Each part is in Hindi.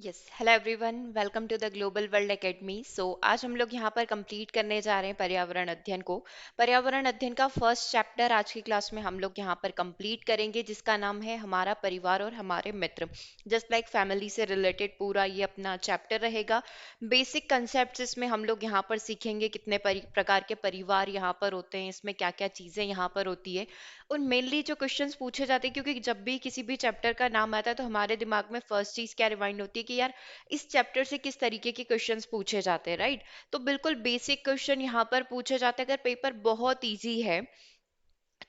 Yes hello everyone welcome to the global world academy. आज हम लोग यहाँ पर कंप्लीट करने जा रहे हैं पर्यावरण अध्ययन को। पर्यावरण अध्ययन का फर्स्ट चैप्टर आज की क्लास में हम लोग यहाँ पर कंप्लीट करेंगे, जिसका नाम है हमारा परिवार और हमारे मित्र। जस्ट लाइक फैमिली से रिलेटेड पूरा ये अपना चैप्टर रहेगा। बेसिक कंसेप्ट इसमें हम लोग यहाँ पर सीखेंगे, कितने प्रकार के परिवार यहाँ पर होते हैं, इसमें क्या क्या चीज़ें यहाँ पर होती है, और मेनली जो क्वेश्चंस पूछे जाते हैं, क्योंकि जब भी किसी भी चैप्टर का नाम आता है तो हमारे दिमाग में फर्स्ट चीज क्या रिमाइंड होती है कि यार इस चैप्टर से किस तरीके के क्वेश्चंस पूछे जाते हैं, राइट। तो बिल्कुल बेसिक क्वेश्चन यहाँ पर पूछे जाते हैं। अगर पेपर बहुत इजी है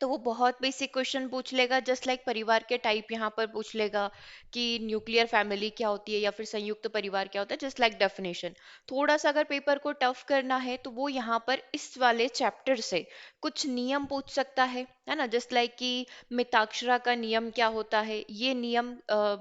तो वो बहुत बेसिक क्वेश्चन पूछ लेगा, जस्ट लाइक परिवार के टाइप यहाँ पर पूछ लेगा कि न्यूक्लियर फैमिली क्या होती है या फिर संयुक्त परिवार क्या होता है, जस्ट लाइक डेफिनेशन। थोड़ा सा अगर पेपर को टफ करना है तो वो यहाँ पर इस वाले चैप्टर से कुछ नियम पूछ सकता है ना। जस्ट लाइक कि मिताक्षरा का नियम क्या होता है, ये नियम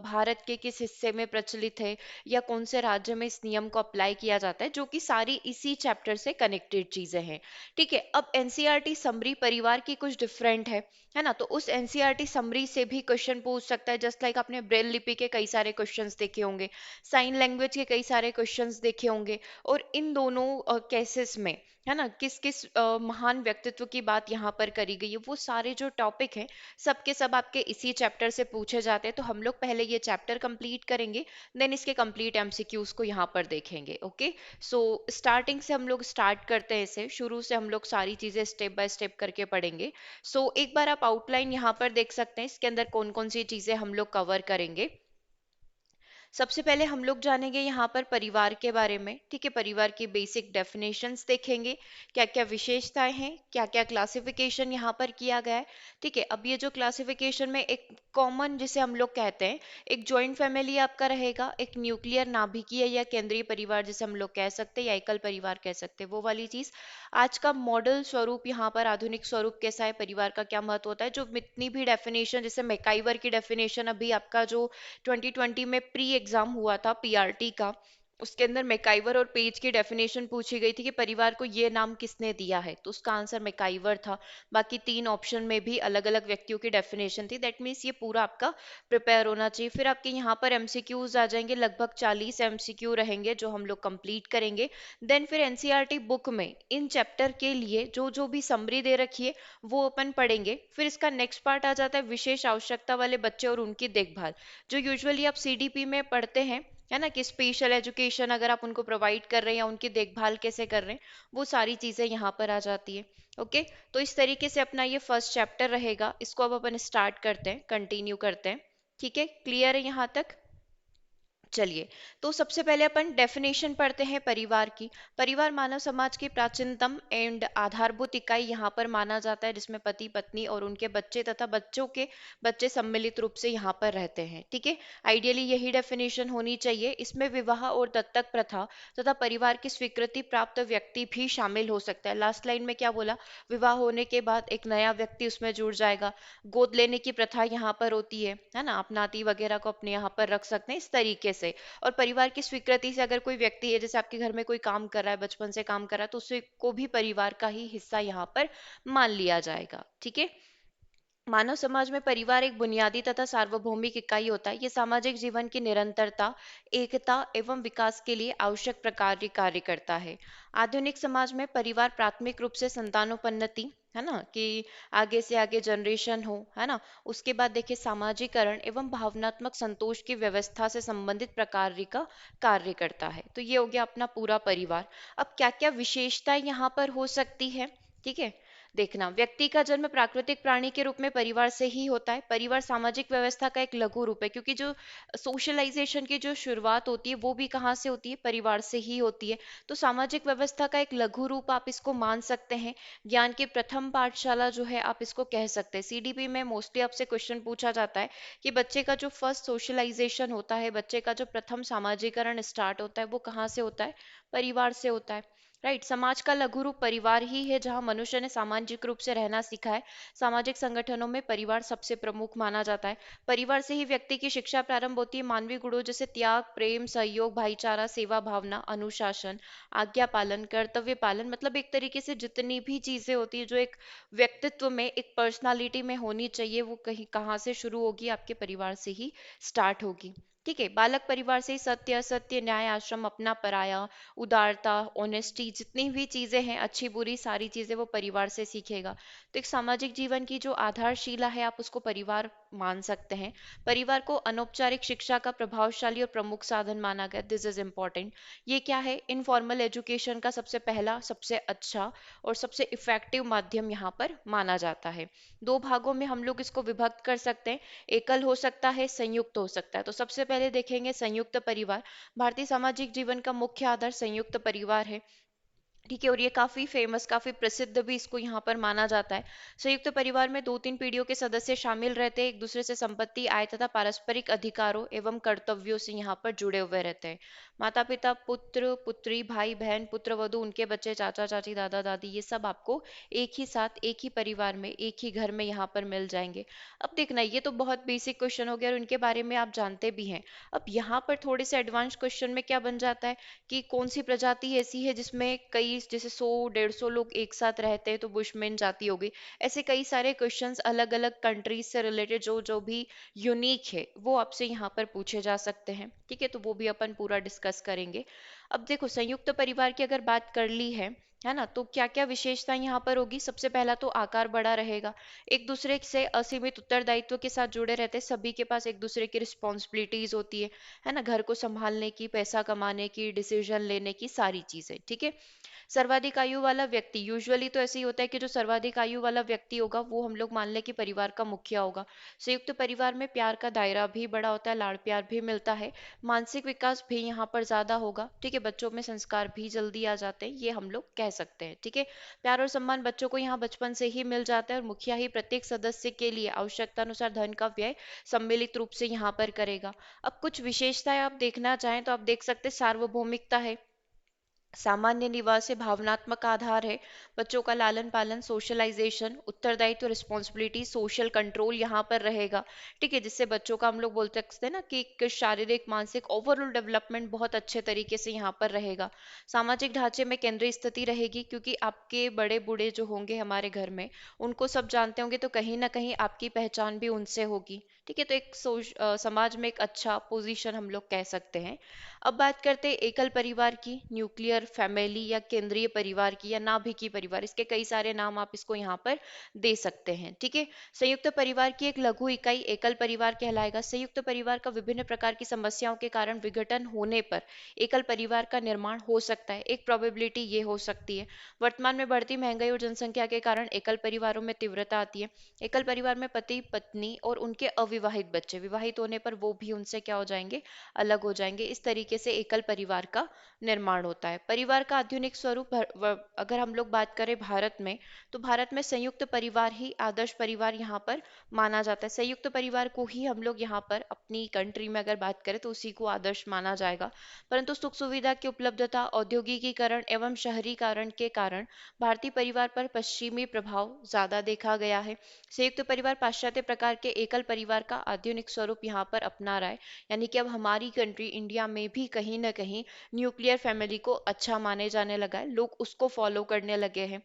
भारत के किस हिस्से में प्रचलित है या कौन से राज्य में इस नियम को अप्लाई किया जाता है, जो कि सारी इसी चैप्टर से कनेक्टेड चीजें हैं। ठीक है, अब एनसीईआरटी समरी परिवार की कुछ डिफरेंट है ना, तो उस एनसीईआरटी समरी से भी क्वेश्चन पूछ सकता है। जस्ट लाइक आपने ब्रेल लिपि के कई सारे क्वेश्चंस देखे होंगे, साइन लैंग्वेज के कई सारे क्वेश्चंस देखे होंगे, और इन दोनों केसेस में है ना किस किस महान व्यक्तित्व की बात यहाँ पर करी गई है, वो सारे जो टॉपिक हैं सब के सब आपके इसी चैप्टर से पूछे जाते हैं। तो हम लोग पहले ये चैप्टर कंप्लीट करेंगे, देन इसके कंप्लीट एमसीक्यूज को यहाँ पर देखेंगे। ओके, सो स्टार्टिंग से हम लोग स्टार्ट करते हैं, इसे शुरू से हम लोग सारी चीजें स्टेप बाय स्टेप करके पढ़ेंगे। एक बार आप आउटलाइन यहाँ पर देख सकते हैं, इसके अंदर कौन कौन सी चीजें हम लोग कवर करेंगे। सबसे पहले हम लोग जानेंगे यहाँ पर परिवार के बारे में। ठीक है, परिवार की बेसिक डेफिनेशंस देखेंगे, क्या क्या विशेषताएं हैं, क्या क्या क्लासिफिकेशन यहाँ पर किया गया है। ठीक है, अब ये जो क्लासिफिकेशन में एक कॉमन जिसे हम लोग कहते हैं, एक जॉइंट फैमिली आपका रहेगा, एक न्यूक्लियर नाभिकीय या केंद्रीय परिवार जिसे हम लोग कह सकते हैं, या एकल परिवार कह सकते हैं, वो वाली चीज। आज का मॉडल स्वरूप यहाँ पर आधुनिक स्वरूप कैसा है, परिवार का क्या महत्व होता है, जो इतनी भी डेफिनेशन, जैसे मैकाइवर की डेफिनेशन अभी आपका जो 2020 में प्री एग्जाम हुआ था पीआरटी का, उसके अंदर मैकाइवर और पेज की डेफिनेशन पूछी गई थी कि परिवार को ये नाम किसने दिया है, तो उसका आंसर मैकाइवर था। बाकी तीन ऑप्शन में भी अलग अलग व्यक्तियों की डेफिनेशन थी। दैट मीन्स ये पूरा आपका प्रिपेयर होना चाहिए। फिर आपके यहाँ पर एमसीक्यूज आ जाएंगे, लगभग 40 एमसीक्यू रहेंगे जो हम लोग कंप्लीट करेंगे। देन फिर एनसीईआरटी बुक में इन चैप्टर के लिए जो जो भी समरी दे रखी है वो अपन पढ़ेंगे। फिर इसका नेक्स्ट पार्ट आ जाता है विशेष आवश्यकता वाले बच्चे और उनकी देखभाल, जो यूजुअली आप सीडीपी में पढ़ते हैं, है ना, कि स्पेशल एजुकेशन अगर आप उनको प्रोवाइड कर रहे हैं या उनकी देखभाल कैसे कर रहे हैं, वो सारी चीजें यहाँ पर आ जाती है। ओके, तो इस तरीके से अपना ये फर्स्ट चैप्टर रहेगा, इसको अब अपन स्टार्ट करते हैं, कंटिन्यू करते हैं। ठीक है, क्लियर है यहाँ तक? चलिए, तो सबसे पहले अपन डेफिनेशन पढ़ते हैं परिवार की। परिवार मानव समाज की प्राचीनतम एंड आधारभूत इकाई यहाँ पर माना जाता है, जिसमें पति पत्नी और उनके बच्चे तथा बच्चों के बच्चे सम्मिलित रूप से यहाँ पर रहते हैं। ठीक है, आइडियली यही डेफिनेशन होनी चाहिए। इसमें विवाह और दत्तक प्रथा तथा परिवार की स्वीकृति प्राप्त व्यक्ति भी शामिल हो सकता है। लास्ट लाइन में क्या बोला, विवाह होने के बाद एक नया व्यक्ति उसमें जुड़ जाएगा। गोद लेने की प्रथा यहाँ पर होती है ना, आप नाती वगैरह को अपने यहाँ पर रख सकते हैं इस तरीके से। और परिवार की स्वीकृति से अगर कोई व्यक्ति है, जैसे आपके घर में कोई काम कर रहा है, बचपन से काम कर रहा है, तो उसे को भी परिवार का ही हिस्सा यहाँ पर मान लिया जाएगा। ठीक है, मानव समाज में परिवार एक बुनियादी तथा सार्वभौमिक इकाई होता है। ये सामाजिक जीवन की निरंतरता, एकता एवं विकास के लिए आवश्यक प्रकार कार्य करता है। आधुनिक समाज में परिवार प्राथमिक रूप से संतानोपन्नति, है ना, कि आगे से आगे जनरेशन हो, है ना, उसके बाद देखिए सामाजिकरण एवं भावनात्मक संतोष की व्यवस्था से संबंधित प्रकार का कार्य करता है। तो ये हो गया अपना पूरा परिवार। अब क्या क्या विशेषताएं यहाँ पर हो सकती है, ठीक है, देखना। व्यक्ति का जन्म प्राकृतिक प्राणी के रूप में परिवार से ही होता है। परिवार सामाजिक व्यवस्था का एक लघु रूप है, क्योंकि जो सोशलाइजेशन की जो शुरुआत होती है वो भी कहाँ से होती है, परिवार से ही होती है। तो सामाजिक व्यवस्था का एक लघु रूप आप इसको मान सकते हैं। ज्ञान की प्रथम पाठशाला जो है आप इसको कह सकते हैं। सीडीपी में मोस्टली आपसे क्वेश्चन पूछा जाता है कि बच्चे का जो फर्स्ट सोशलाइजेशन होता है, बच्चे का जो प्रथम सामाजिकरण स्टार्ट होता है, वो कहाँ से होता है, परिवार से होता है। राइट, समाज का लघु रूप परिवार ही है, जहां मनुष्य ने सामाजिक रूप से रहना सीखा है। सामाजिक संगठनों में परिवार सबसे प्रमुख माना जाता है। परिवार से ही व्यक्ति की शिक्षा प्रारंभ होती है। मानवीय गुणों जैसे त्याग, प्रेम, सहयोग, भाईचारा, सेवा भावना, अनुशासन, आज्ञा पालन, कर्तव्य पालन, मतलब एक तरीके से जितनी भी चीजें होती है जो एक व्यक्तित्व में, एक पर्सनालिटी में होनी चाहिए, वो कहीं कहाँ से शुरू होगी, आपके परिवार से ही स्टार्ट होगी। ठीक है, बालक परिवार से ही सत्य असत्य न्याय आश्रम अपना पराया, उदारता, ऑनेस्टी, जितनी भी चीजें हैं अच्छी बुरी सारी चीजें वो परिवार से सीखेगा। तो एक सामाजिक जीवन की जो आधारशिला है आप उसको परिवार मान सकते हैं। परिवार को अनौपचारिक शिक्षा का प्रभावशाली और प्रमुख साधन माना गया, दिस इज इम्पोर्टेंट। ये क्या है, इनफॉर्मल एजुकेशन का सबसे पहला, सबसे अच्छा और सबसे इफेक्टिव माध्यम यहाँ पर माना जाता है। दो भागों में हम लोग इसको विभक्त कर सकते हैं, एकल हो सकता है, संयुक्त हो सकता है। तो सबसे पहले देखेंगे संयुक्त परिवार। भारतीय सामाजिक जीवन का मुख्य आधार संयुक्त परिवार है। ठीक है, और ये काफी फेमस, काफी प्रसिद्ध भी इसको यहाँ पर माना जाता है। संयुक्त परिवार में दो तीन पीढ़ियों के सदस्य शामिल रहते हैं, एक दूसरे से संपत्ति, आय तथा पारस्परिक अधिकारों एवं कर्तव्यों से यहाँ पर जुड़े हुए रहते हैं। माता पिता, पुत्र पुत्री, भाई बहन, पुत्र वधू, उनके बच्चे, चाचा चाची, दादा दादी, ये सब आपको एक ही साथ, एक ही परिवार में, एक ही घर में यहाँ पर मिल जाएंगे। अब देखना, ये तो बहुत बेसिक क्वेश्चन हो गया और उनके बारे में आप जानते भी हैं। अब यहाँ पर थोड़े से एडवांस क्वेश्चन में क्या बन जाता है कि कौन सी प्रजाति ऐसी है जिसमें कई, जैसे 100 150 लोग एक साथ रहते हैं तो बुशमैन जाति होगी। ऐसे कई सारे क्वेश्चंस अलग अलग कंट्रीज से रिलेटेड जो जो भी यूनिक है वो आपसे यहाँ पर पूछे जा सकते हैं। ठीक है, तो वो भी अपन पूरा डिस्कस करेंगे। अब देखो, संयुक्त परिवार की अगर बात कर ली है ना, तो क्या क्या विशेषता यहाँ पर होगी। सबसे पहला तो आकार बड़ा रहेगा, एक दूसरे से असीमित उत्तरदायित्व के साथ जुड़े रहते हैं, सभी के पास एक दूसरे की रिस्पॉन्सिबिलिटीज होती है ना, घर को संभालने की, पैसा कमाने की, डिसीजन लेने की, सारी चीजें। ठीक है, सर्वाधिक आयु वाला व्यक्ति, यूजुअली तो ऐसे ही होता है कि जो सर्वाधिक आयु वाला व्यक्ति होगा वो हम लोग मान लें कि परिवार का मुखिया होगा। संयुक्त परिवार में प्यार का दायरा भी बड़ा होता है, लाड़ प्यार भी मिलता है, मानसिक विकास भी यहाँ पर ज्यादा होगा। ठीक है, बच्चों में संस्कार भी जल्दी आ जाते हैं, ये हम लोग कह सकते हैं। ठीक है, प्यार और सम्मान बच्चों को यहाँ बचपन से ही मिल जाता है और मुखिया ही प्रत्येक सदस्य के लिए आवश्यकता अनुसार धन का व्यय सम्मिलित रूप से यहाँ पर करेगा। अब कुछ विशेषताएं आप देखना चाहें तो आप देख सकते हैं, सार्वभौमिकता है, सामान्य निवास है, भावनात्मक आधार है, बच्चों का लालन पालन, सोशलाइजेशन, उत्तरदायित्व, रिस्पॉन्सिबिलिटी, सोशल कंट्रोल यहाँ पर रहेगा। ठीक है, जिससे बच्चों का हम लोग बोल सकते हैं ना कि एक शारीरिक मानसिक ओवरऑल डेवलपमेंट बहुत अच्छे तरीके से यहाँ पर रहेगा। सामाजिक ढांचे में केंद्रीय स्थिति रहेगी, क्योंकि आपके बड़े बूढ़े जो होंगे हमारे घर में उनको सब जानते होंगे, तो कहीं ना कहीं आपकी पहचान भी उनसे होगी। ठीक है, तो एक समाज में एक अच्छा पोजीशन हम लोग कह सकते हैं। अब बात करते हैं एकल परिवार की, न्यूक्लियर फैमिली या केंद्रीय परिवार की या नाभिकीय परिवार, इसके कई सारे नाम आप इसको यहाँ पर दे सकते हैं। ठीक है, संयुक्त परिवार की एक लघु इकाई एकल परिवार कहलाएगा। संयुक्त परिवार का विभिन्न प्रकार की समस्याओं के कारण विघटन होने पर एकल परिवार का निर्माण हो सकता है, एक प्रोबेबिलिटी ये हो सकती है। वर्तमान में बढ़ती महंगाई और जनसंख्या के कारण एकल परिवारों में तीव्रता आती है। एकल परिवार में पति पत्नी और उनके अविवाहित बच्चे, विवाहित होने पर वो भी उनसे क्या हो जाएंगे, अलग हो जाएंगे। इस तरीके से एकल परिवार का निर्माण होता है। परिवार का आधुनिक स्वरूप अगर हम लोग बात करें भारत में, तो भारत में संयुक्त परिवार ही आदर्श परिवार यहाँ पर माना जाता है। संयुक्त परिवार को ही हम लोग यहाँ पर अपनी कंट्री में अगर बात करें तो उसी को आदर्श माना जाएगा। परंतु सुख सुविधा की उपलब्धता, औद्योगिकीकरण एवं शहरीकरण के कारण भारतीय परिवार पर पश्चिमी प्रभाव ज्यादा देखा गया है। संयुक्त परिवार पाश्चात्य प्रकार के एकल परिवार का आधुनिक स्वरूप यहाँ पर अपना रहा है। यानी कि अब हमारी कंट्री इंडिया में भी कहीं ना कहीं न्यूक्लियर फैमिली को अच्छा माने जाने लगा है, लोग उसको फॉलो करने लगे हैं।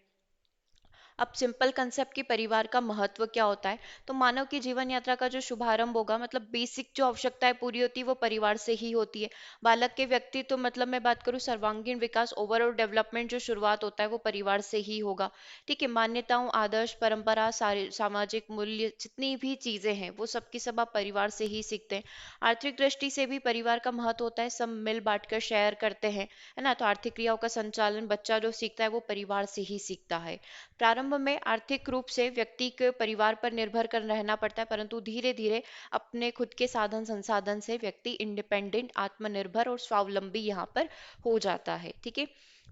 अब सिंपल कंसेप्ट की परिवार का महत्व क्या होता है, तो मानव की जीवन यात्रा का जो शुभारंभ होगा, मतलब बेसिक जो आवश्यकताएं पूरी होती है वो परिवार से ही होती है। बालक के व्यक्तित्व, मतलब मैं बात करूँ सर्वांगीण विकास, ओवरऑल डेवलपमेंट जो शुरुआत होता है वो परिवार से ही होगा। ठीक है, मान्यताओं, आदर्श, परंपरा, सारे सामाजिक मूल्य, जितनी भी चीजें हैं वो सब की सब आप परिवार से ही सीखते हैं। आर्थिक दृष्टि से भी परिवार का महत्व होता है, सब मिल बांट कर शेयर करते हैं, है ना। तो आर्थिक क्रियाओं का संचालन बच्चा जो सीखता है वो परिवार से ही सीखता है। प्रारंभ में आर्थिक रूप से व्यक्ति के परिवार पर निर्भर कर रहना पड़ता है, परंतु धीरे धीरे अपने खुद के साधन संसाधन से व्यक्ति इंडिपेंडेंट, आत्मनिर्भर और स्वावलंबी यहाँ पर हो जाता है। ठीक है,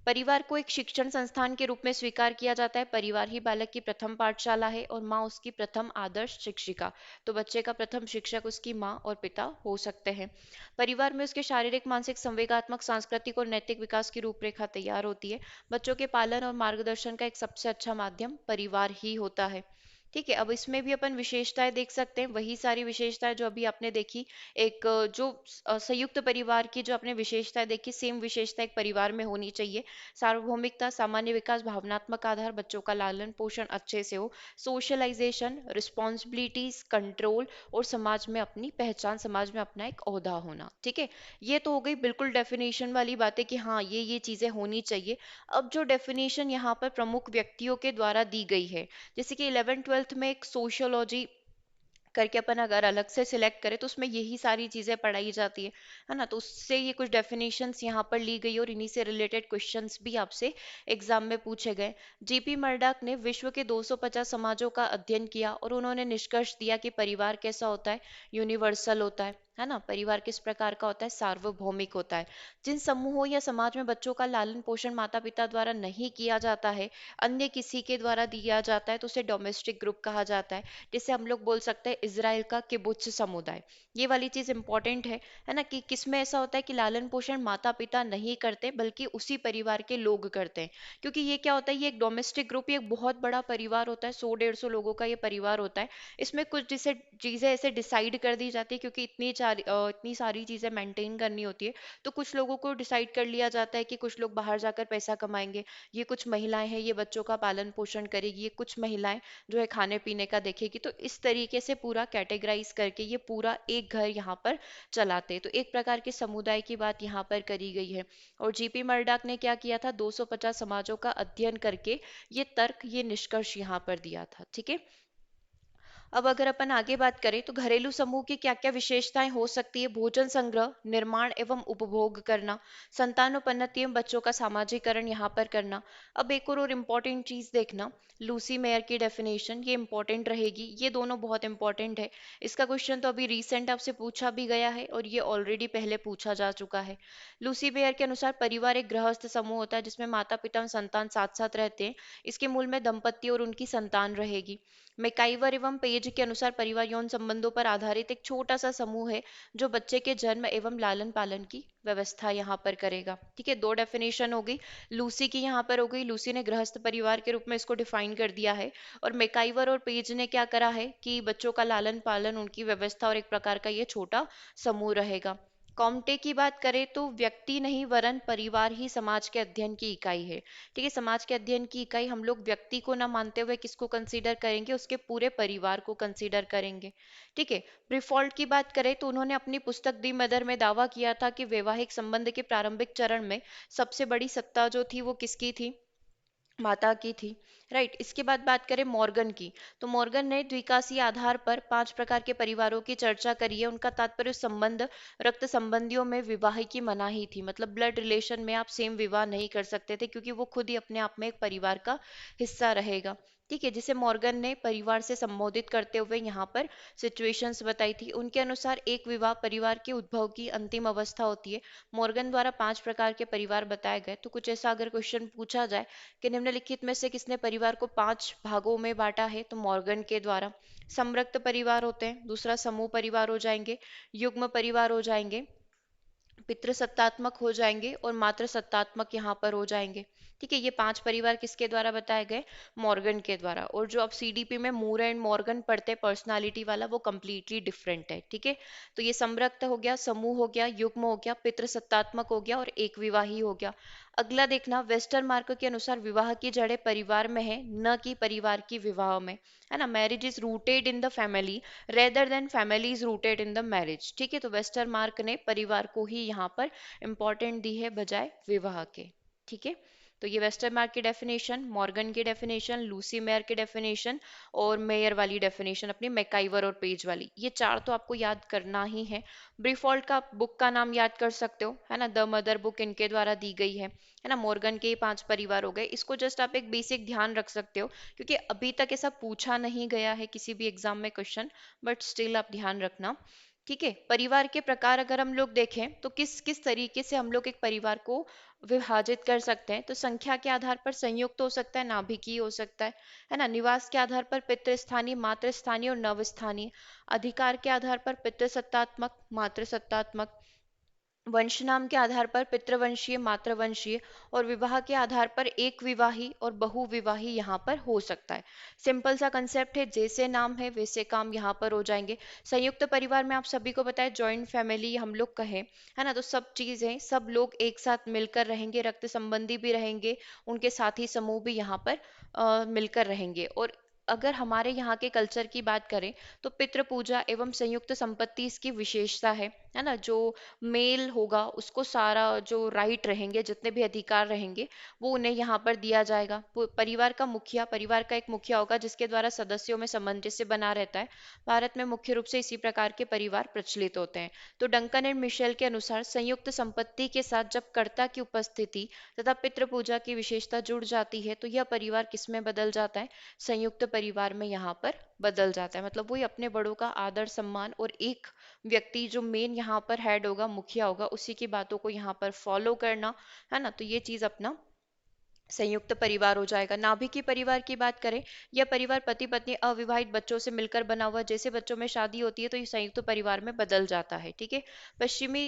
परिवार को एक शिक्षण संस्थान के रूप में स्वीकार किया जाता है। परिवार ही बालक की प्रथम पाठशाला है और माँ उसकी प्रथम आदर्श शिक्षिका। तो बच्चे का प्रथम शिक्षक उसकी माँ और पिता हो सकते हैं। परिवार में उसके शारीरिक, मानसिक, संवेगात्मक, सांस्कृतिक और नैतिक विकास की रूपरेखा तैयार होती है। बच्चों के पालन और मार्गदर्शन का एक सबसे अच्छा माध्यम परिवार ही होता है। ठीक है, अब इसमें भी अपन विशेषताएं देख सकते हैं, वही सारी विशेषताएं जो अभी आपने देखी। एक संयुक्त परिवार की जो आपने विशेषताएं देखी, सेम विशेषता एक परिवार में होनी चाहिए। सार्वभौमिकता, सामान्य विकास, भावनात्मक आधार, बच्चों का लालन पोषण अच्छे से हो, सोशलाइजेशन, रिस्पॉन्सिबिलिटीज, कंट्रोल, और समाज में अपनी पहचान, समाज में अपना एक ओहदा होना। ठीक है, ये तो हो गई बिल्कुल डेफिनेशन वाली बातें कि हाँ ये चीजें होनी चाहिए। अब जो डेफिनेशन यहाँ पर प्रमुख व्यक्तियों के द्वारा दी गई है, जैसे कि 11th 12th में एक सोशियोलॉजी करके अपन अगर अलग से सिलेक्ट करें तो उसमें यही सारी चीजें पढ़ाई जाती है ना। तो उससे ये कुछ डेफिनेशंस यहाँ पर ली गई और इन्हीं से रिलेटेड क्वेश्चंस भी आपसे एग्जाम में पूछे गए। जीपी मर्डॉक ने विश्व के 250 समाजों का अध्ययन किया और उन्होंने निष्कर्ष दिया कि परिवार कैसा होता है, यूनिवर्सल होता है ना। परिवार किस प्रकार का होता है, सार्वभौमिक होता है। जिन समूहों या समाज में बच्चों का लालन पोषण माता पिता द्वारा नहीं किया जाता है, अन्य किसी के द्वारा दिया जाता है, तो उसे डोमेस्टिक ग्रुप कहा जाता है। जिसे हम लोग बोल सकते हैं इजराइल का किबुत्ज समुदाय। ये वाली चीज इंपॉर्टेंट है ना, कि किसमें ऐसा होता है कि लालन पोषण माता पिता नहीं करते बल्कि उसी परिवार के लोग करते हैं। क्योंकि ये क्या होता है, ये एक डोमेस्टिक ग्रुप, ये एक बहुत बड़ा परिवार होता है, 100 150 लोगों का ये परिवार होता है। इसमें कुछ जिसे चीजें ऐसे डिसाइड कर दी जाती है, क्योंकि इतनी सारी चीजें मेंटेन करनी होती है। तो कुछ लोगों को डिसाइड कर लिया जाता है कि कुछ लोग बाहर जाकर पैसा कमाएंगे, ये कुछ महिलाएं हैं ये बच्चों का पालन पोषण करेगी, ये कुछ महिलाएं जो है खाने पीने का देखेगी। तो इस तरीके से पूरा कैटेगराइज करके ये पूरा एक घर यहाँ पर चलाते हैं। तो एक प्रकार के समुदाय की बात यहाँ पर करी गई है। और जीपी मर्डॉक ने क्या किया था, 250 समाजों का अध्ययन करके ये तर्क, ये निष्कर्ष यहाँ पर दिया था। ठीक है, अब अगर अपन आगे बात करें तो घरेलू समूह की क्या क्या विशेषताएं हो सकती है। भोजन संग्रह, निर्माण एवं उपभोग करना, संतानोपन्नति एवं बच्चों का सामाजिकरण यहाँ पर करना। अब एक और इम्पोर्टेंट चीज देखना, लूसी मेयर की डेफिनेशन, ये इंपॉर्टेंट रहेगी, ये दोनों बहुत इंपॉर्टेंट है। इसका क्वेश्चन तो अभी रिसेंट आपसे पूछा भी गया है और ये ऑलरेडी पहले पूछा जा चुका है। लूसी मेयर के अनुसार परिवार एक गृहस्थ समूह होता है जिसमें माता पिता और संतान साथ साथ रहते हैं। इसके मूल में दंपति और उनकी संतान रहेगी। मैकाइवर एवं पेज के अनुसार परिवार यौन संबंधों पर आधारित एक छोटा सा समूह है जो बच्चे के जन्म एवं लालन पालन की व्यवस्था यहाँ पर करेगा। ठीक है, दो डेफिनेशन हो गई, लूसी की यहाँ पर हो गई, लूसी ने गृहस्थ परिवार के रूप में इसको डिफाइन कर दिया है। और मैकाइवर और पेज ने क्या करा है कि बच्चों का लालन पालन, उनकी व्यवस्था और एक प्रकार का ये छोटा समूह रहेगा। कॉम्टे की बात करें तो व्यक्ति नहीं वरन परिवार ही समाज के अध्ययन की इकाई है। ठीक है, समाज के अध्ययन की इकाई हम लोग व्यक्ति को ना मानते हुए किसको कंसीडर करेंगे, उसके पूरे परिवार को कंसीडर करेंगे। ठीक है, प्रीफॉल्ट की बात करें तो उन्होंने अपनी पुस्तक दी मदर में दावा किया था कि वैवाहिक संबंध के प्रारंभिक चरण में सबसे बड़ी सत्ता जो थी वो किसकी थी, माता की थी। राइट, इसके बाद बात करें मॉर्गन की, तो मॉर्गन ने द्विकासी आधार पर 5 प्रकार के परिवारों की चर्चा करी है। उनका तात्पर्य संबंध, रक्त संबंधियों में विवाह की मनाही थी, मतलब ब्लड रिलेशन में आप सेम विवाह नहीं कर सकते थे क्योंकि वो खुद ही अपने आप में एक परिवार का हिस्सा रहेगा। ठीक है, जिसे मॉर्गन ने परिवार से संबोधित करते हुए यहाँ पर सिचुएशंस बताई थी। उनके अनुसार एक विवाह परिवार के उद्भव की अंतिम अवस्था होती है। मॉर्गन द्वारा 5 प्रकार के परिवार बताए गए। तो कुछ ऐसा अगर क्वेश्चन पूछा जाए कि निम्नलिखित में से किसने परिवार को 5 भागों में बांटा है, तो मॉर्गन के द्वारा। संवृत्त परिवार होते हैं, दूसरा समूह परिवार हो जाएंगे, युग्म परिवार हो जाएंगे, पितृसत्तात्मक हो जाएंगे और मातृसत्तात्मक यहाँ पर हो जाएंगे। ठीक है, ये 5 परिवार किसके द्वारा बताए गए, मॉर्गन के द्वारा। और जो आप सीडीपी में मूर एंड मॉर्गन पढ़ते हैं पर्सनालिटी वाला, वो कंप्लीटली डिफरेंट है। ठीक है, तो ये संवृत्त हो गया, समूह हो गया, युग्म हो गया, पितृसत्तात्मक हो गया और एक विवाही हो गया। अगला देखना, वेस्टर्न मार्क के अनुसार विवाह की जड़ें परिवार में है, न कि परिवार की विवाह में। है ना, marriage is rooted in the family rather than family is rooted in the marriage. ठीक है, तो वेस्टर्न मार्क ने परिवार को ही यहाँ पर इंपॉर्टेंट दी है बजाय विवाह के। ठीक है, तो ये वेस्टर्न मार्क की डेफिनेशन, मॉर्गन की डेफिनेशन, लूसी मेयर की डेफिनेशन और मेयर वाली डेफिनेशन अपनी मैकाइवर और पेज वाली, ये चार तो आपको याद करना ही है। ब्रीफॉल्ट का बुक का नाम याद कर सकते हो, है ना, द मदर बुक इनके द्वारा दी गई है ना। मॉर्गन के 5 परिवार हो गए, इसको जस्ट आप एक बेसिक ध्यान रख सकते हो क्योंकि अभी तक ऐसा पूछा नहीं गया है किसी भी एग्जाम में क्वेश्चन, बट स्टिल आप ध्यान रखना। ठीक है, परिवार के प्रकार अगर हम लोग देखें तो किस किस तरीके से हम लोग एक परिवार को विभाजित कर सकते हैं, तो संख्या के आधार पर संयुक्त हो सकता है, नाभिकीय हो सकता है ना। निवास के आधार पर पितृस्थानीय, मातृस्थानीय और नवस्थानीय। अधिकार के आधार पर पितृसत्तात्मक, मातृसत्तात्मक। वंश नाम के आधार पर पितृवंशीय, मातृवंशीय और विवाह के आधार पर एक विवाही और बहुविवाही यहाँ पर हो सकता है। सिंपल सा कंसेप्ट है, जैसे नाम है वैसे काम यहाँ पर हो जाएंगे। संयुक्त परिवार में आप सभी को पता है, जॉइंट फैमिली हम लोग कहें, है ना, तो सब चीजें सब लोग एक साथ मिलकर रहेंगे, रक्त संबंधी भी रहेंगे, उनके साथी समूह भी यहाँ पर मिलकर रहेंगे। और अगर हमारे यहाँ के कल्चर की बात करें तो पितृ पूजा एवं संयुक्त संपत्ति इसकी विशेषता है ना। जो मेल होगा उसको सारा जो राइट रहेंगे, जितने भी अधिकार रहेंगे, वो उन्हें यहाँ पर दिया जाएगा। परिवार का मुखिया, परिवार का एक मुखिया होगा जिसके द्वारा सदस्यों में सामंजस्य बना रहता है। भारत में मुख्य रूप से इसी प्रकार के परिवार प्रचलित होते हैं। तो डंकन एंड मिशेल के अनुसार संयुक्त संपत्ति के साथ जब कर्ता की उपस्थिति तथा पितृ पूजा की विशेषता जुड़ जाती है तो यह परिवार किसमें बदल जाता है? संयुक्त परिवार में यहाँ पर बदल जाता है। मतलब वही अपने बड़ों का आदर सम्मान और एक व्यक्ति जो मेन यहाँ पर हेड होगा, मुखिया होगा, उसी की बातों को यहाँ पर फॉलो करना, है ना। तो ये चीज अपना संयुक्त परिवार हो जाएगा। नाभिकीय परिवार की बात करें, यह परिवार पति पत्नी अविवाहित बच्चों से मिलकर बना हुआ, जैसे बच्चों में शादी होती है तो ये संयुक्त परिवार में बदल जाता है। ठीक है। पश्चिमी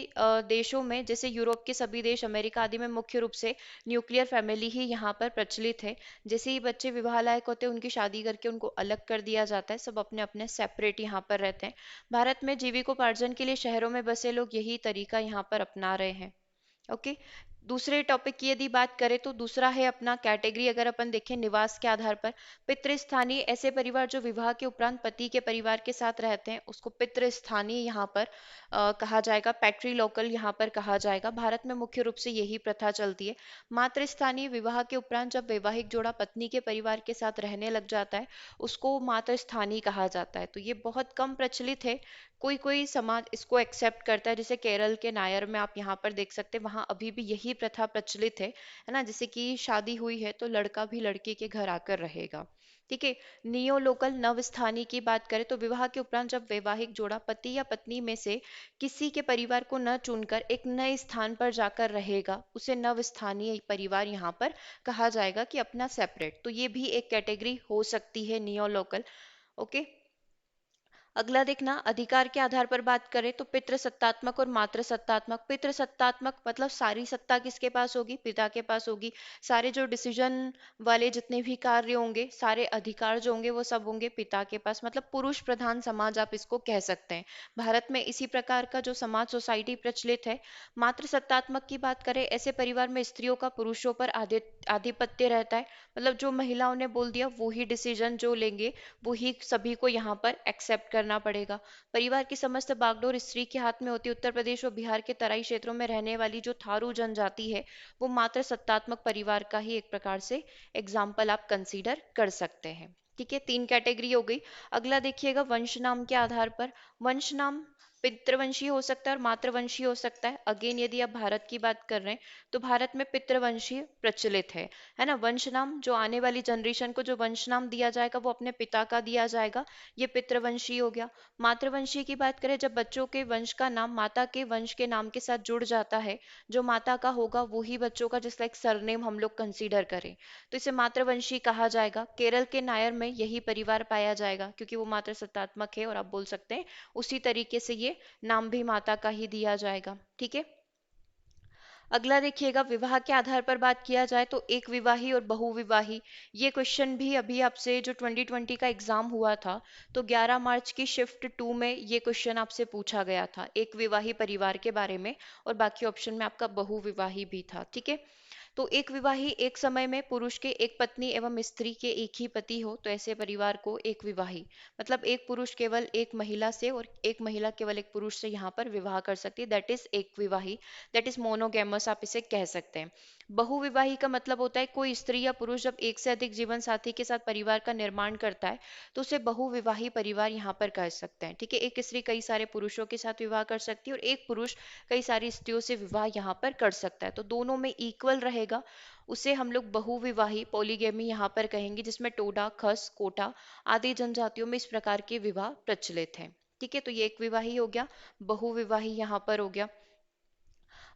देशों में जैसे यूरोप के सभी देश, अमेरिका आदि में मुख्य रूप से न्यूक्लियर फैमिली ही यहाँ पर प्रचलित है। जैसे ही बच्चे विवाह लायक होते हैं उनकी शादी करके उनको अलग कर दिया जाता है, सब अपने अपने सेपरेट यहाँ पर रहते हैं। भारत में जीविकोपार्जन के लिए शहरों में बसे लोग यही तरीका यहाँ पर अपना रहे हैं। ओके। दूसरे टॉपिक की यदि बात करें तो दूसरा है अपना कैटेगरी, अगर अपन देखें निवास के आधार पर, पितृस्थानीय, ऐसे परिवार जो विवाह के उपरांत पति के परिवार के साथ रहते हैं उसको पितृस्थानीय यहाँ पर कहा जाएगा, पैट्री लोकल यहाँ पर कहा जाएगा। भारत में मुख्य रूप से यही प्रथा चलती है। मातृस्थानीय, विवाह के उपरांत जब वैवाहिक जोड़ा पत्नी के परिवार के साथ रहने लग जाता है उसको मातृस्थानीय कहा जाता है। तो ये बहुत कम प्रचलित है, कोई कोई समाज इसको एक्सेप्ट करता है, जैसे केरल के नायर में आप यहाँ पर देख सकते हैं, वहां अभी भी यही प्रथा प्रचलित है ना। जैसे कि शादी हुई है तो लड़का भी लड़की के घर आकर रहेगा। ठीक है। नियो लोकल, नव स्थानीय की बात करें तो विवाह के उपरांत जब वैवाहिक जोड़ा पति या पत्नी में से किसी के परिवार को न चुनकर एक नए स्थान पर जाकर रहेगा, उसे नव स्थानीय परिवार यहाँ पर कहा जाएगा, कि अपना सेपरेट। तो ये भी एक कैटेगरी हो सकती है नियो लोकल। ओके। अगला देखना, अधिकार के आधार पर बात करें तो पितृसत्तात्मक और मातृसत्तात्मक। पितृसत्तात्मक मतलब सारी सत्ता किसके पास होगी? पिता के पास होगी। सारे जो डिसीजन वाले जितने भी कार्य होंगे, सारे अधिकार जो होंगे वो सब होंगे पिता के पास। मतलब पुरुष प्रधान समाज आप इसको कह सकते हैं। भारत में इसी प्रकार का जो समाज सोसाइटी प्रचलित है। मातृसत्तात्मक की बात करें, ऐसे परिवार में स्त्रियों का पुरुषों पर आधिपत्य रहता है। मतलब जो महिलाओं ने बोल दिया वो ही डिसीजन जो लेंगे, वो ही सभी को यहाँ पर एक्सेप्ट करना पड़ेगा। परिवार की समस्त बागडोर स्त्री के हाथ में होती है। उत्तर प्रदेश और बिहार के तराई क्षेत्रों में रहने वाली जो थारू जनजाति है वो मात्र सत्तात्मक परिवार का ही एक प्रकार से एग्जाम्पल आप कंसीडर कर सकते हैं। ठीक है, तीन कैटेगरी हो गई। अगला देखिएगा, वंश नाम के आधार पर। वंश नाम पितृवंशी हो सकता है और मातृवंशी हो सकता है। अगेन यदि आप भारत की बात कर रहे हैं तो भारत में पितृवंशी प्रचलित है ना। वंश नाम जो आने वाली जनरेशन को जो वंश नाम दिया जाएगा वो अपने पिता का दिया जाएगा, ये पितृवंशी हो गया। मातृवंशी की बात करें, जब बच्चों के वंश का नाम माता के वंश के नाम के साथ जुड़ जाता है, जो माता का होगा वो ही बच्चों का, जिस लाइक सरनेम हम लोग कंसीडर करें, तो इसे मातृवंशी कहा जाएगा। केरल के नायर में यही परिवार पाया जाएगा क्योंकि वो मातृ सत्तात्मक है, और आप बोल सकते हैं उसी तरीके से ये नाम भी माता का ही दिया जाएगा। ठीक है। अगला देखिएगा, विवाह के आधार पर बात किया जाए तो एक विवाही और बहुविवाही, ये क्वेश्चन भी अभी आपसे जो 2020 का एग्जाम हुआ था तो 11 मार्च की शिफ्ट 2 में ये क्वेश्चन आपसे पूछा गया था, एक विवाही परिवार के बारे में, और बाकी ऑप्शन में आपका बहुविवाही भी था। ठीक है। तो एक विवाही, एक समय में पुरुष के एक पत्नी एवं स्त्री के एक ही पति हो तो ऐसे परिवार को एक विवाही, मतलब एक पुरुष केवल एक महिला से और एक महिला केवल एक पुरुष से यहाँ पर विवाह कर सकती है, दैट इज एक विवाही, दैट इज मोनोगेमस आप इसे कह सकते हैं। बहुविवाही का मतलब होता है कोई स्त्री या पुरुष जब एक से अधिक जीवन साथी के साथ परिवार का निर्माण करता है तो उसे बहुविवाही परिवार यहाँ पर कह सकते हैं। ठीक है। एक स्त्री कई सारे पुरुषों के साथ विवाह कर सकती है और एक पुरुष कई सारी स्त्रियों से विवाह यहाँ पर कर सकता है, तो दोनों में इक्वल रहेगा, उसे हम लोग बहुविवाही पॉलीगेमी यहाँ पर कहेंगे, जिसमें टोडा, खस, कोटा आदि जनजातियों में इस प्रकार के विवाह प्रचलित हैं। ठीक है। तो ये एक विवाही हो गया, बहुविवाही यहाँ पर हो गया।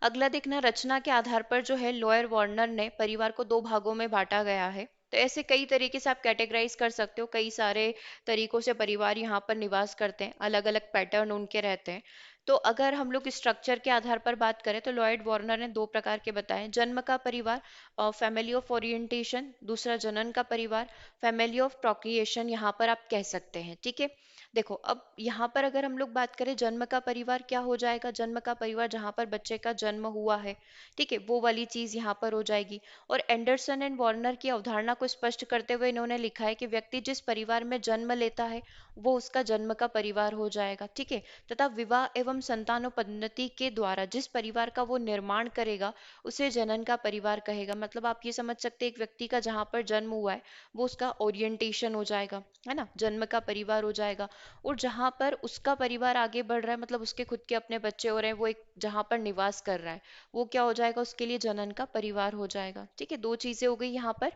अगला देखना, रचना के आधार पर जो है लॉयर वार्नर ने परिवार को दो भागों में बांटा गया है। तो ऐसे कई तरीके से आप कैटेगराइज कर सकते हो, कई सारे तरीकों से परिवार यहाँ पर निवास करते हैं, अलग अलग पैटर्न उनके रहते हैं। तो अगर हम लोग स्ट्रक्चर के आधार पर बात करें तो लॉयड वार्नर ने दो प्रकार के बताए। जन्म का परिवार, फैमिली ऑफ ओरिएंटेशन। दूसरा जनन का परिवार, फैमिली ऑफ प्रोक्रिएशन, यहाँ पर आप कह सकते हैं। ठीक है, देखो अब यहाँ पर अगर हम लोग बात करें जन्म का परिवार क्या हो जाएगा, जन्म का परिवार जहाँ पर बच्चे का जन्म हुआ है, ठीक है, वो वाली चीज यहाँ पर हो जाएगी। और एंडरसन एंड वार्नर की अवधारणा को स्पष्ट करते हुए इन्होंने लिखा है कि व्यक्ति जिस परिवार में जन्म लेता है वो उसका जन्म का परिवार हो जाएगा। ठीक है, तथा विवाह एवं संतानोपन्नति के द्वारा जिस परिवार का वो निर्माण करेगा उसे जनन का परिवार कहेगा। मतलब आप ये समझ सकते हैं एक व्यक्ति का जहाँ पर जन्म हुआ है वो उसका ओरिएंटेशन हो जाएगा, है ना, जन्म का परिवार हो जाएगा। और जहाँ पर उसका परिवार आगे बढ़ रहा है, मतलब उसके खुद के अपने बच्चे हो रहे हैं, वो एक जहाँ पर निवास कर रहा है, वो क्या हो जाएगा, उसके लिए जनन का परिवार हो जाएगा। ठीक है, दो चीजें हो गई यहाँ पर।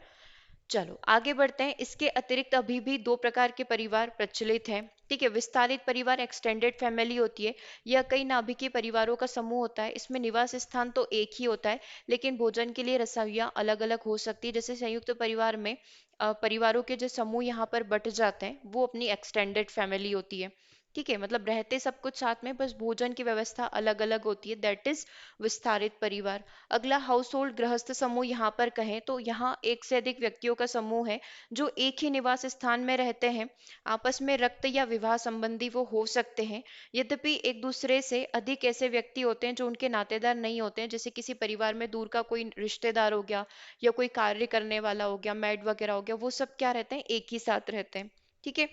चलो आगे बढ़ते हैं। इसके अतिरिक्त अभी भी दो प्रकार के परिवार प्रचलित हैं। ठीक है, विस्तारित परिवार एक्सटेंडेड फैमिली होती है। यह कई नाभिकीय परिवारों का समूह होता है। इसमें निवास स्थान तो एक ही होता है लेकिन भोजन के लिए रसोइयाँ अलग अलग हो सकती है। जैसे संयुक्त परिवार में परिवारों के जो समूह यहाँ पर बट जाते हैं वो अपनी एक्सटेंडेड फैमिली होती है। ठीक है, मतलब रहते सब कुछ साथ में, बस भोजन की व्यवस्था अलग अलग होती है, दैट इज विस्तारित परिवार। अगला हाउस होल्ड गृहस्थ समूह यहाँ पर कहें तो यहाँ एक से अधिक व्यक्तियों का समूह है जो एक ही निवास स्थान में रहते हैं। आपस में रक्त या विवाह संबंधी वो हो सकते हैं। यद्यपि एक दूसरे से अधिक ऐसे व्यक्ति होते हैं जो उनके नातेदार नहीं होते हैं, जैसे किसी परिवार में दूर का कोई रिश्तेदार हो गया या कोई कार्य करने वाला हो गया, मैड वगैरह हो गया, वो सब क्या रहते हैं, एक ही साथ रहते हैं। ठीक है,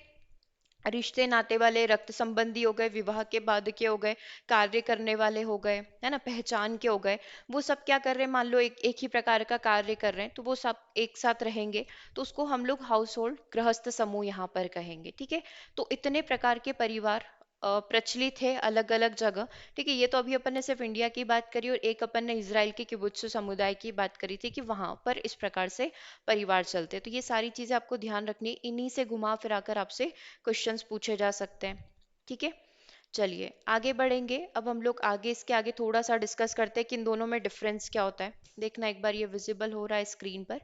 रिश्ते नाते वाले रक्त संबंधी हो गए, विवाह के बाद के हो गए, कार्य करने वाले हो गए, है ना, पहचान के हो गए, वो सब क्या कर रहे हैं, मान लो एक ही प्रकार का कार्य कर रहे हैं तो वो सब एक साथ रहेंगे, तो उसको हम लोग हाउस होल्ड गृहस्थ समूह यहाँ पर कहेंगे। ठीक है, तो इतने प्रकार के परिवार प्रचलित है अलग अलग जगह। ठीक है, ये तो अभी अपन ने सिर्फ इंडिया की बात करी और एक अपन ने इसराइल के किबुत्स समुदाय की बात करी थी कि वहां पर इस प्रकार से परिवार चलते हैं। तो ये सारी चीजें आपको ध्यान रखनी है, इन्हीं से घुमा फिरा कर आपसे क्वेश्चंस पूछे जा सकते हैं। ठीक है, चलिए आगे बढ़ेंगे। अब हम लोग आगे इसके आगे थोड़ा सा डिस्कस करते हैं कि इन दोनों में डिफरेंस क्या होता है। देखना एक बार ये विजिबल हो रहा है स्क्रीन पर,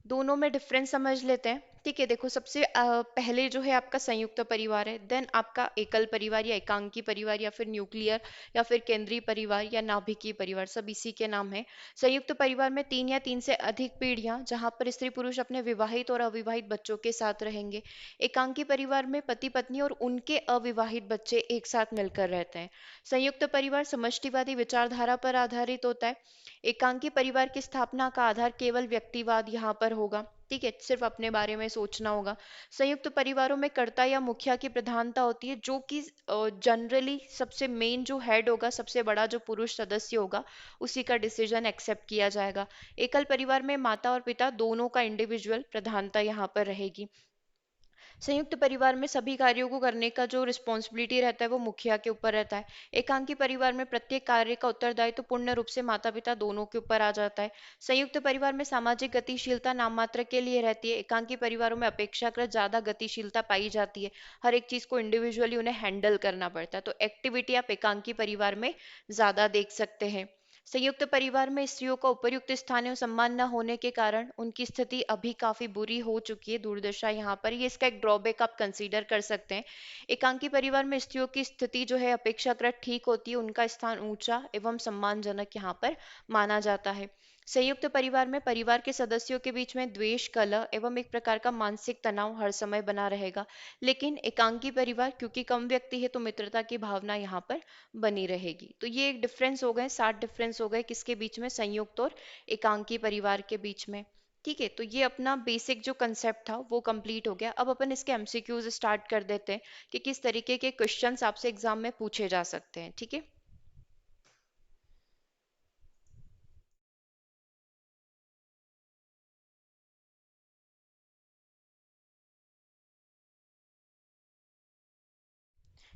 दोनों में डिफरेंस समझ लेते हैं। ठीक है, देखो सबसे पहले जो है आपका संयुक्त परिवार है, देन आपका एकल परिवार या एकांकी परिवार या फिर न्यूक्लियर या फिर केंद्रीय परिवार या नाभिकीय परिवार, सब इसी के नाम है। संयुक्त परिवार में तीन या तीन से अधिक पीढ़ियां जहां पर स्त्री पुरुष अपने विवाहित और अविवाहित बच्चों के साथ रहेंगे। एकांकी परिवार में पति पत्नी और उनके अविवाहित बच्चे एक साथ मिलकर रहते हैं। संयुक्त परिवार समष्टिवादी विचारधारा पर आधारित होता है। एकांकी परिवार की स्थापना का आधार केवल व्यक्तिवाद यहाँ पर होगा। ठीक है, सिर्फ अपने बारे में सोचना होगा। संयुक्त परिवारों में कर्ता या मुखिया की प्रधानता होती है, जो कि जनरली सबसे मेन जो हेड होगा, सबसे बड़ा जो पुरुष सदस्य होगा, उसी का डिसीजन एक्सेप्ट किया जाएगा। एकल परिवार में माता और पिता दोनों का इंडिविजुअल प्रधानता यहाँ पर रहेगी। संयुक्त परिवार में सभी कार्यों को करने का जो रिस्पॉन्सिबिलिटी रहता है वो मुखिया के ऊपर रहता है। एकांकी परिवार में प्रत्येक कार्य का उत्तरदायित्व तो पूर्ण रूप से माता पिता दोनों के ऊपर आ जाता है। संयुक्त परिवार में सामाजिक गतिशीलता नाम मात्र के लिए रहती है। एकांकी परिवारों में अपेक्षाकृत ज्यादा गतिशीलता पाई जाती है, हर एक चीज को इंडिविजुअली उन्हें हैंडल करना पड़ता है, तो एक्टिविटी आप एकांकी परिवार में ज्यादा देख सकते हैं। संयुक्त परिवार में स्त्रियों का उपयुक्त स्थान एवं सम्मान न होने के कारण उनकी स्थिति अभी काफी बुरी हो चुकी है, दुर्दशा यहाँ पर, ये इसका एक ड्रॉबैक आप कंसीडर कर सकते हैं। एकांकी परिवार में स्त्रियों की स्थिति जो है अपेक्षाकृत ठीक होती है, उनका स्थान ऊंचा एवं सम्मानजनक यहाँ पर माना जाता है। संयुक्त परिवार में परिवार के सदस्यों के बीच में द्वेष, कलह एवं एक प्रकार का मानसिक तनाव हर समय बना रहेगा। लेकिन एकांकी परिवार क्योंकि कम व्यक्ति है तो मित्रता की भावना यहाँ पर बनी रहेगी। तो ये एक डिफरेंस हो गए, 7 डिफरेंस हो गए किसके बीच में, संयुक्त और एकांकी परिवार के बीच में। ठीक है, तो ये अपना बेसिक जो कंसेप्ट था वो कंप्लीट हो गया। अब अपन इसके एमसीक्यूज स्टार्ट कर देते हैं कि किस तरीके के क्वेश्चंस आपसे एग्जाम में पूछे जा सकते हैं। ठीक है,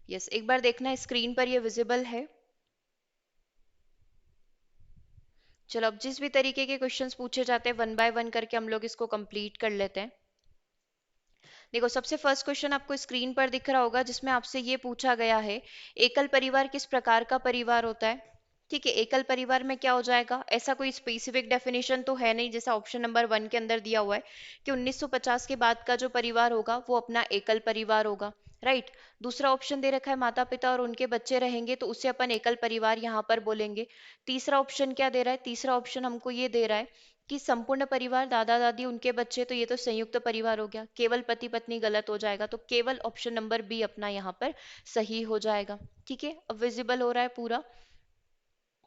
यस, एक बार देखना स्क्रीन पर ये विजिबल है। चलो अब जिस भी तरीके के क्वेश्चंस पूछे जाते हैं वन बाय वन करके हम लोग इसको कंप्लीट कर लेते हैं। देखो सबसे फर्स्ट क्वेश्चन आपको स्क्रीन पर दिख रहा होगा जिसमें आपसे ये पूछा गया है, एकल परिवार किस प्रकार का परिवार होता है। ठीक है, एकल परिवार में क्या हो जाएगा, ऐसा कोई स्पेसिफिक डेफिनेशन तो है नहीं, जैसा ऑप्शन नंबर 1 के अंदर दिया हुआ है कि 1950 के बाद का जो परिवार होगा वो अपना एकल परिवार होगा। राइट। दूसरा ऑप्शन दे रखा है माता पिता और उनके बच्चे रहेंगे, तो उसे अपन एकल परिवार यहाँ पर बोलेंगे। तीसरा ऑप्शन क्या दे रहा है? तीसरा ऑप्शन हमको ये दे रहा है कि संपूर्ण परिवार, दादा दादी उनके बच्चे, तो ये तो संयुक्त परिवार हो गया। केवल पति पत्नी गलत हो जाएगा, तो केवल ऑप्शन नंबर बी अपना यहाँ पर सही हो जाएगा। ठीक है, अब विजिबल हो रहा है पूरा,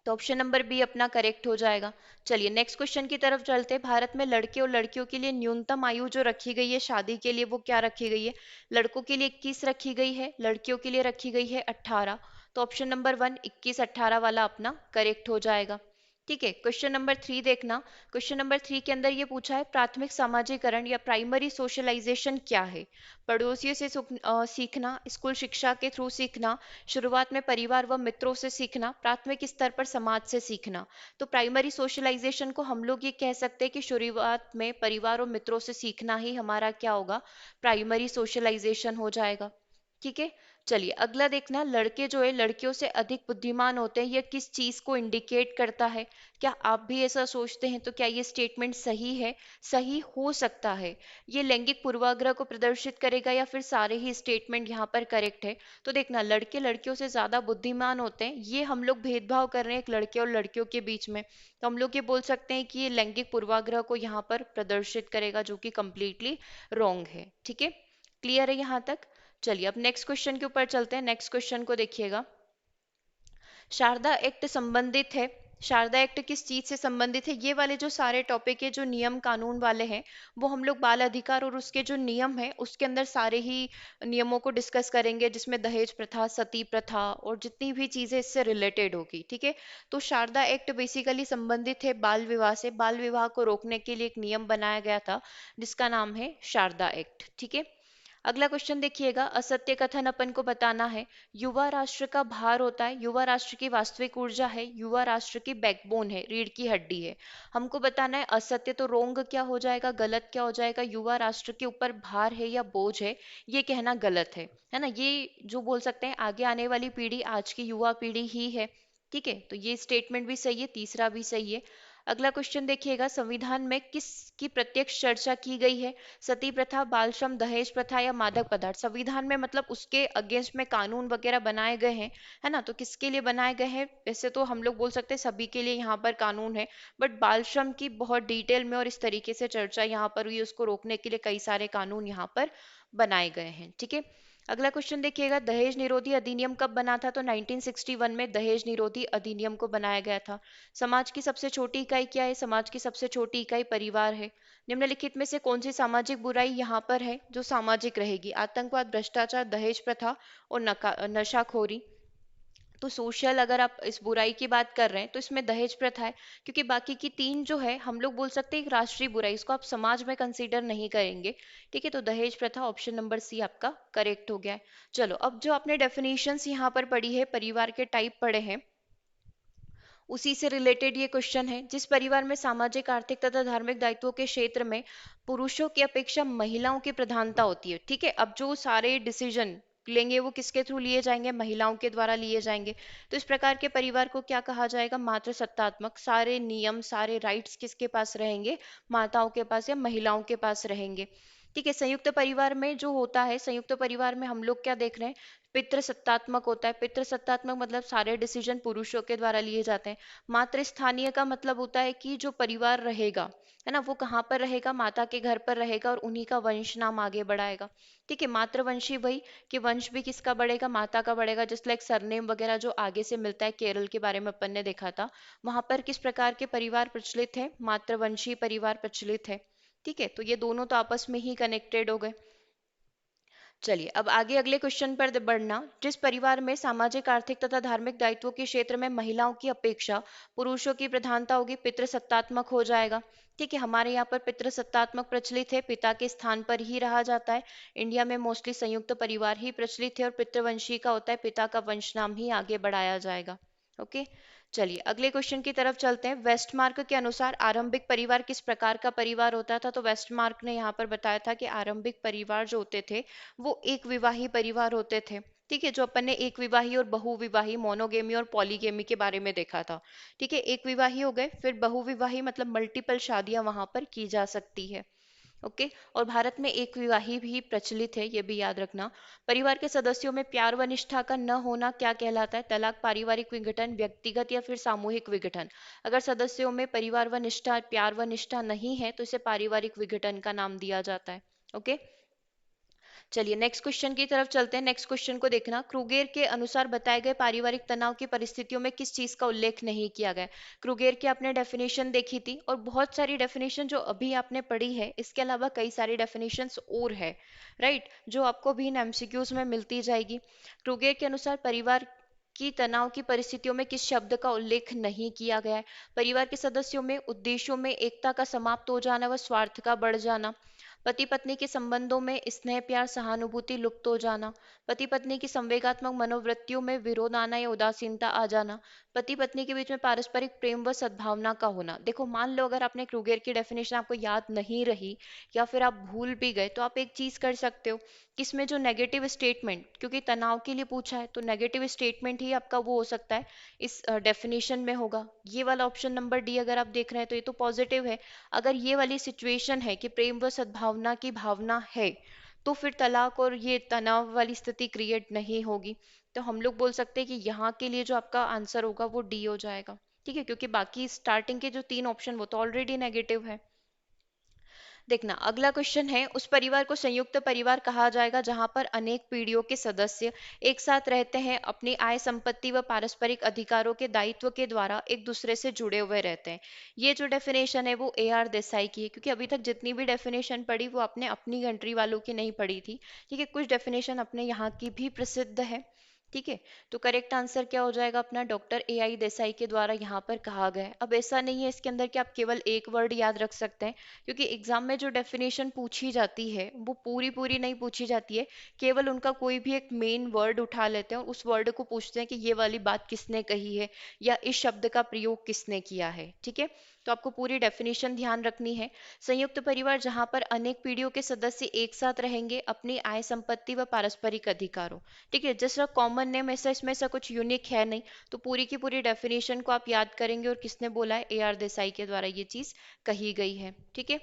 तो ऑप्शन नंबर बी अपना करेक्ट हो जाएगा। चलिए नेक्स्ट क्वेश्चन की तरफ चलते हैं। भारत में लड़के और लड़कियों के लिए न्यूनतम आयु जो रखी गई है शादी के लिए, वो क्या रखी गई है? लड़कों के लिए 21 रखी गई है, लड़कियों के लिए रखी गई है 18। तो ऑप्शन नंबर वन 21-18 वाला अपना करेक्ट हो जाएगा। ठीक है, क्वेश्चन नंबर थ्री देखना। क्वेश्चन नंबर थ्री के अंदर ये पूछा है प्राथमिक सामाजिकरण या प्राइमरी सोशलाइजेशन क्या है? पड़ोसियों से सीखना, स्कूल शिक्षा के थ्रू सीखना, शुरुआत में परिवार व मित्रों से सीखना, प्राथमिक स्तर पर समाज से सीखना। तो प्राइमरी सोशलाइजेशन को हम लोग ये कह सकते हैं कि शुरुआत में परिवार और मित्रों से सीखना ही हमारा क्या होगा? प्राइमरी सोशलाइजेशन हो जाएगा। ठीक है, चलिए अगला देखना। लड़के जो है लड़कियों से अधिक बुद्धिमान होते हैं, यह किस चीज को इंडिकेट करता है? क्या आप भी ऐसा सोचते हैं? तो क्या ये स्टेटमेंट सही है? सही हो सकता है। ये लैंगिक पूर्वाग्रह को प्रदर्शित करेगा या फिर सारे ही स्टेटमेंट यहाँ पर करेक्ट है? तो देखना, लड़के लड़कियों से ज्यादा बुद्धिमान होते हैं, ये हम लोग भेदभाव कर रहे हैं एक लड़के और लड़कियों के बीच में, तो हम लोग ये बोल सकते हैं कि ये लैंगिक पूर्वाग्रह को यहाँ पर प्रदर्शित करेगा, जो कि कंप्लीटली रॉन्ग है। ठीक है, क्लियर है यहाँ तक? चलिए अब नेक्स्ट क्वेश्चन के ऊपर चलते हैं। नेक्स्ट क्वेश्चन को देखिएगा। शारदा एक्ट संबंधित है। शारदा एक्ट किस चीज से संबंधित है? ये वाले जो सारे टॉपिक है, जो नियम कानून वाले हैं, वो हम लोग बाल अधिकार और उसके जो नियम है उसके अंदर सारे ही नियमों को डिस्कस करेंगे, जिसमें दहेज प्रथा, सती प्रथा और जितनी भी चीजें इससे रिलेटेड होगी। ठीक है, तो शारदा एक्ट बेसिकली संबंधित है बाल विवाह से। बाल विवाह को रोकने के लिए एक नियम बनाया गया था, जिसका नाम है शारदा एक्ट। ठीक है, अगला क्वेश्चन देखिएगा। असत्य कथन अपन को बताना है। युवा राष्ट्र का भार होता है, युवा राष्ट्र की वास्तविक ऊर्जा है, युवा राष्ट्र की बैकबोन है, रीढ़ की हड्डी है। हमको बताना है असत्य, तो रोंग क्या हो जाएगा, गलत क्या हो जाएगा? युवा राष्ट्र के ऊपर भार है या बोझ है, ये कहना गलत है ना? ये जो बोल सकते हैं आगे आने वाली पीढ़ी आज की युवा पीढ़ी ही है। ठीक है, तो ये स्टेटमेंट भी सही है, तीसरा भी सही है। अगला क्वेश्चन देखिएगा। संविधान में किसकी प्रत्यक्ष चर्चा की गई है? सती प्रथा, बाल श्रम, दहेज प्रथा या मादक पदार्थ? संविधान में मतलब उसके अगेंस्ट में कानून वगैरह बनाए गए हैं, है ना? तो किसके लिए बनाए गए हैं? वैसे तो हम लोग बोल सकते हैं सभी के लिए यहाँ पर कानून है, बट बाल श्रम की बहुत डिटेल में और इस तरीके से चर्चा यहाँ पर हुई, उसको रोकने के लिए कई सारे कानून यहाँ पर बनाए गए हैं। ठीक है, अगला क्वेश्चन देखिएगा। दहेज निरोधी अधिनियम कब बना था? तो 1961 में दहेज निरोधी अधिनियम को बनाया गया था। समाज की सबसे छोटी इकाई क्या है? समाज की सबसे छोटी इकाई परिवार है। निम्नलिखित में से कौन सी सामाजिक बुराई यहाँ पर है जो सामाजिक रहेगी? आतंकवाद, भ्रष्टाचार, दहेज प्रथा और नशाखोरी। तो सोशल अगर आप इस बुराई की बात कर रहे हैं तो इसमें दहेज प्रथा है, क्योंकि बाकी की तीन जो है हम लोग बोल सकते हैं एक राष्ट्रीय बुराई, इसको आप समाज में कंसीडर नहीं करेंगे। ठीक है, तो दहेज प्रथा ऑप्शन नंबर सी आपका करेक्ट हो गया है। चलो अब जो आपने डेफिनेशंस यहाँ पर पढ़ी है, परिवार के टाइप पढ़े हैं, उसी से रिलेटेड ये क्वेश्चन है। जिस परिवार में सामाजिक, आर्थिक तथा धार्मिक दायित्वों के क्षेत्र में पुरुषों की अपेक्षा महिलाओं की प्रधानता होती है। ठीक है, अब जो सारे डिसीजन लेंगे वो किसके थ्रू लिए जाएंगे? महिलाओं के द्वारा लिए जाएंगे। तो इस प्रकार के परिवार को क्या कहा जाएगा? मातृसत्तात्मक। सारे नियम, सारे राइट्स किसके पास रहेंगे? माताओं के पास या महिलाओं के पास रहेंगे। ठीक है, संयुक्त परिवार में जो होता है, संयुक्त परिवार में हम लोग क्या देख रहे हैं? पितृसत्तात्मक होता है। पितृसत्तात्मक मतलब सारे डिसीजन पुरुषों के द्वारा लिए जाते हैं। मातृस्थानीय का मतलब होता है कि जो परिवार रहेगा, है ना, वो कहाँ पर रहेगा? माता के घर पर रहेगा और उन्हीं का वंश नाम आगे बढ़ाएगा। ठीक है, मातृवंशी वही कि वंश भी किसका बढ़ेगा? माता का बढ़ेगा। जस्ट लाइक सरनेम वगैरह जो आगे से मिलता है, केरल के बारे में अपन ने देखा था, वहां पर किस प्रकार के परिवार प्रचलित है? मातृवंशी परिवार प्रचलित है। ठीक है, तो ये दोनों तो आपस में ही कनेक्टेड हो गए। चलिए अब आगे अगले क्वेश्चन पर बढ़ना। जिस परिवार में सामाजिक, आर्थिक तथा धार्मिक दायित्वों के क्षेत्र में महिलाओं की अपेक्षा पुरुषों की प्रधानता होगी, पितृसत्तात्मक हो जाएगा। ठीक है, हमारे यहाँ पर पितृसत्तात्मक प्रचलित है, पिता के स्थान पर ही रहा जाता है। इंडिया में मोस्टली संयुक्त परिवार ही प्रचलित है और पितृवंशी का होता है, पिता का वंश नाम ही आगे बढ़ाया जाएगा। ओके, चलिए अगले क्वेश्चन की तरफ चलते हैं। वेस्टमार्क के अनुसार आरंभिक परिवार किस प्रकार का परिवार होता था? तो वेस्टमार्क ने यहाँ पर बताया था कि आरंभिक परिवार जो होते थे वो एक विवाही परिवार होते थे। ठीक है, जो अपन ने एक विवाही और बहुविवाही, मोनोगेमी और पॉलीगेमी के बारे में देखा था। ठीक है, एक विवाही हो गए, फिर बहुविवाही मतलब मल्टीपल शादियां वहां पर की जा सकती है। ओके। और भारत में एक विवाही भी प्रचलित है, ये भी याद रखना। परिवार के सदस्यों में प्यार व निष्ठा का न होना क्या कहलाता है? तलाक, पारिवारिक विघटन, व्यक्तिगत या फिर सामूहिक विघटन। अगर सदस्यों में परिवार व निष्ठा, प्यार व निष्ठा नहीं है तो इसे पारिवारिक विघटन का नाम दिया जाता है। ओके। चलिए नेक्स्ट क्वेश्चन की तरफ चलते हैं। नेक्स्ट क्वेश्चन को देखना, क्रूगेर के अनुसार बताए गए पारिवारिक तनाव की परिस्थितियों में किस चीज का उल्लेख नहीं किया गया? क्रूगेर की आपने डेफिनेशन देखी थी, और बहुत सारी डेफिनेशन जो अभी आपने पढ़ी है, इसके अलावा कई सारी डेफिनेशंस और है, राइट, जो आपको भी इन एमसीक्यूज में मिलती जाएगी। क्रूगेर के अनुसार परिवार की तनाव की परिस्थितियों में किस शब्द का उल्लेख नहीं किया गया है? परिवार के सदस्यों में उद्देश्यों में एकता का समाप्त हो जाना व स्वार्थ का बढ़ जाना, पति पत्नी के संबंधों में स्नेह प्यार सहानुभूति लुप्त हो जाना, पति पत्नी की संवेगात्मक मनोवृत्तियों में विरोध आना या उदासीनता आ जाना, पति पत्नी के बीच में पारस्परिक प्रेम व सद्भावना का होना। देखो, मान लो अगर आपने क्रूगेर की डेफिनेशन आपको याद नहीं रही या फिर आप भूल भी गए, तो आप एक चीज कर सकते हो कि इसमें जो नेगेटिव स्टेटमेंट, क्योंकि तनाव के लिए पूछा है तो नेगेटिव स्टेटमेंट ही आपका वो हो सकता है, इस डेफिनेशन में होगा। ये वाला ऑप्शन नंबर डी अगर आप देख रहे हैं तो ये तो पॉजिटिव है। अगर ये वाली सिचुएशन है कि प्रेम व सद्भावना की भावना है, तो फिर तलाक और ये तनाव वाली स्थिति क्रिएट नहीं होगी। तो हम लोग बोल सकते हैं कि यहाँ के लिए जो आपका आंसर होगा वो डी हो जाएगा। ठीक है, क्योंकि बाकी स्टार्टिंग के जो तीन ऑप्शन वो तो ऑलरेडी नेगेटिव है। देखना अगला क्वेश्चन है, उस परिवार को संयुक्त परिवार कहा जाएगा जहां पर अनेक पीढ़ियों के सदस्य एक साथ रहते हैं, अपनी आय संपत्ति व पारस्परिक अधिकारों के दायित्व के द्वारा एक दूसरे से जुड़े हुए रहते हैं। ये जो डेफिनेशन है वो AR देसाई की है, क्योंकि अभी तक जितनी भी डेफिनेशन पढ़ी वो आपने अपनी कंट्री वालों की नहीं पढ़ी थी। ठीक है, कुछ डेफिनेशन अपने यहाँ की भी प्रसिद्ध है। ठीक है, तो करेक्ट आंसर क्या हो जाएगा अपना? डॉक्टर AI देसाई के द्वारा यहाँ पर कहा गया है। अब ऐसा नहीं है इसके अंदर कि आप केवल एक वर्ड याद रख सकते हैं, क्योंकि एग्जाम में जो डेफिनेशन पूछी जाती है वो पूरी पूरी नहीं पूछी जाती है, केवल उनका कोई भी एक मेन वर्ड उठा लेते हैं और उस वर्ड को पूछते हैं कि ये वाली बात किसने कही है या इस शब्द का प्रयोग किसने किया है। ठीक है, तो आपको पूरी डेफिनेशन ध्यान रखनी है। संयुक्त परिवार जहां पर अनेक पीढ़ियों के सदस्य एक साथ रहेंगे अपनी आय संपत्ति व पारस्परिक अधिकारों। ठीक है, जैसा कॉमन नेम ऐसा इसमें ऐसा कुछ यूनिक है नहीं, तो पूरी की पूरी डेफिनेशन को आप याद करेंगे और किसने बोला है? AR देसाई के द्वारा ये चीज कही गई है। ठीक है,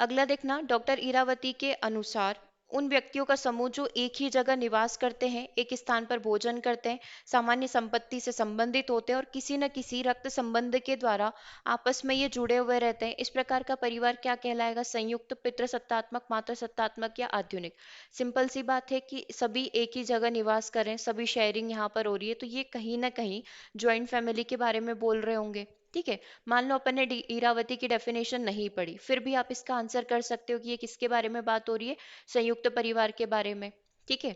अगला देखना, डॉक्टर इरावती के अनुसार उन व्यक्तियों का समूह जो एक ही जगह निवास करते हैं, एक स्थान पर भोजन करते हैं, सामान्य संपत्ति से संबंधित होते हैं और किसी न किसी रक्त संबंध के द्वारा आपस में ये जुड़े हुए रहते हैं, इस प्रकार का परिवार क्या कहलाएगा? संयुक्त, पितृसत्तात्मक, मातृसत्तात्मक या आधुनिक। सिंपल सी बात है कि सभी एक ही जगह निवास करें, सभी शेयरिंग यहाँ पर हो रही है, तो ये कहीं ना कहीं ज्वाइंट फैमिली के बारे में बोल रहे होंगे। ठीक है, मान लो अपन ने इरावती की डेफिनेशन नहीं पढ़ी, फिर भी आप इसका आंसर कर सकते हो कि ये किसके बारे में बात हो रही है? संयुक्त परिवार के बारे में। ठीक है,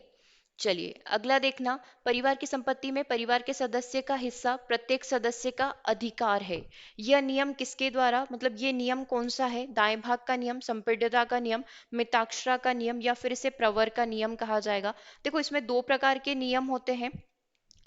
चलिए अगला देखना, परिवार की संपत्ति में परिवार के सदस्य का हिस्सा प्रत्येक सदस्य का अधिकार है। यह नियम किसके द्वारा, मतलब ये नियम कौन सा है? दाएं भाग का नियम, संपीड्यता का नियम, मिताक्षरा का नियम या फिर इसे प्रवर का नियम कहा जाएगा। देखो, इसमें दो प्रकार के नियम होते हैं,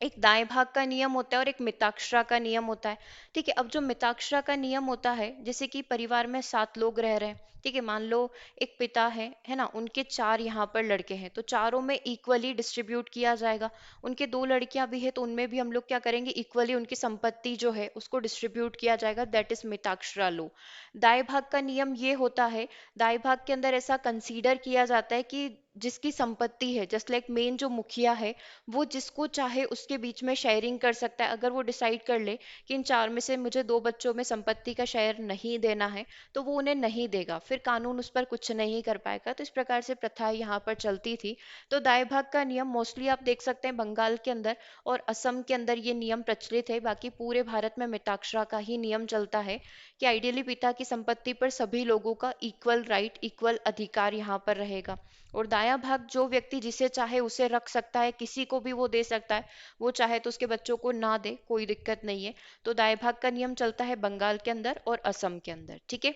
एक दाएं भाग का नियम होता है और एक मिताक्षरा का नियम होता है। ठीक है, अब जो मिताक्षरा का नियम होता है, जैसे कि परिवार में 7 लोग रह रहे हैं, ठीक है, मान लो एक पिता है ना, उनके 4 यहाँ पर लड़के हैं, तो चारों में इक्वली डिस्ट्रीब्यूट किया जाएगा। उनके 2 लड़कियां भी है तो उनमें भी हम लोग क्या करेंगे? इक्वली उनकी संपत्ति जो है उसको डिस्ट्रीब्यूट किया जाएगा, दैट इज मिताक्षरा लो। दाएं भाग का नियम ये होता है, दाएं भाग के अंदर ऐसा कंसीडर किया जाता है कि जिसकी संपत्ति है, जस्ट लाइक मेन जो मुखिया है, वो जिसको चाहे उसके बीच में शेयरिंग कर सकता है। अगर वो डिसाइड कर ले कि इन 4 में से मुझे 2 बच्चों में संपत्ति का शेयर नहीं देना है, तो वो उन्हें नहीं देगा, फिर कानून उस पर कुछ नहीं कर पाएगा। तो इस प्रकार से प्रथा यहाँ पर चलती थी। तो दाएं भाग का नियम मोस्टली आप देख सकते हैं बंगाल के अंदर और असम के अंदर ये नियम प्रचलित है, बाकी पूरे भारत में मिताक्षरा का ही नियम चलता है कि आइडियली पिता की संपत्ति पर सभी लोगों का इक्वल राइट, इक्वल अधिकार यहाँ पर रहेगा। और दायां भाग जो व्यक्ति जिसे चाहे उसे रख सकता है, किसी को भी वो दे सकता है, वो चाहे तो उसके बच्चों को ना दे, कोई दिक्कत नहीं है। तो दाएं भाग का नियम चलता है बंगाल के अंदर और असम के अंदर। ठीक है,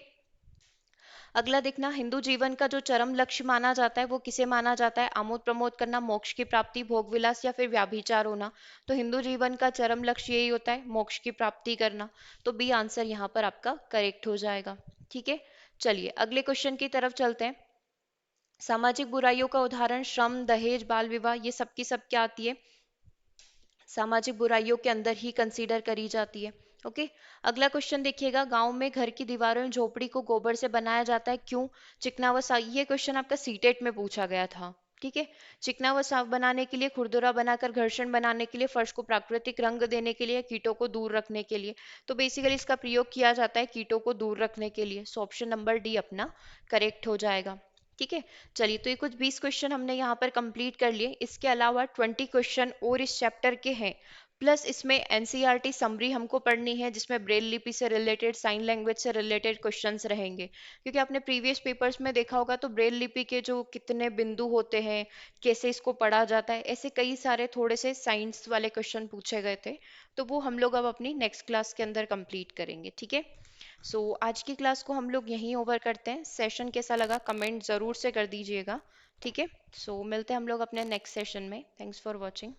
अगला देखना, हिंदू जीवन का जो चरम लक्ष्य माना जाता है वो किसे माना जाता है? आमोद प्रमोद करना, मोक्ष की प्राप्ति, भोग विलास या फिर व्याभिचार होना। तो हिंदू जीवन का चरम लक्ष्य यही होता है, मोक्ष की प्राप्ति करना। तो बी आंसर यहाँ पर आपका करेक्ट हो जाएगा। ठीक है, चलिए अगले क्वेश्चन की तरफ चलते हैं। सामाजिक बुराइयों का उदाहरण श्रम, दहेज, बाल विवाह, ये सब की सब क्या आती है? सामाजिक बुराइयों के अंदर ही कंसीडर करी जाती है। ओके। अगला क्वेश्चन देखिएगा, गांव में घर की दीवारों में झोपड़ी को गोबर से बनाया जाता है, क्यों? चिकना व साफ, ये क्वेश्चन आपका सीटेट में पूछा गया था। ठीक है। चिकना व साफ बनाने के लिए, खुरदुरा बनाकर घर्षण बनाने के लिए, फर्श को प्राकृतिक रंग देने के लिए, कीटों को दूर रखने के लिए। तो बेसिकली इसका प्रयोग किया जाता है कीटों को दूर रखने के लिए। सो ऑप्शन नंबर डी अपना करेक्ट हो जाएगा। ठीक है। चलिए, तो ये कुछ 20 क्वेश्चन हमने यहाँ पर कंप्लीट कर लिए। इसके अलावा 20 क्वेश्चन और इस चैप्टर के हैं, प्लस इसमें एनसीईआरटी समरी हमको पढ़नी है, जिसमें ब्रेल लिपि से रिलेटेड, साइन लैंग्वेज से रिलेटेड क्वेश्चंस रहेंगे। क्योंकि आपने प्रीवियस पेपर्स में देखा होगा, तो ब्रेल लिपि के जो कितने बिंदु होते हैं, कैसे इसको पढ़ा जाता है, ऐसे कई सारे थोड़े से साइंस वाले क्वेश्चन पूछे गए थे। तो वो हम लोग अब अपनी नेक्स्ट क्लास के अंदर कंप्लीट करेंगे। ठीक है। सो आज की क्लास को हम लोग यहीं ओवर करते हैं। सेशन कैसा लगा कमेंट ज़रूर से कर दीजिएगा। ठीक है। सो मिलते हैं हम लोग अपने नेक्स्ट सेशन में। Thanks for watching.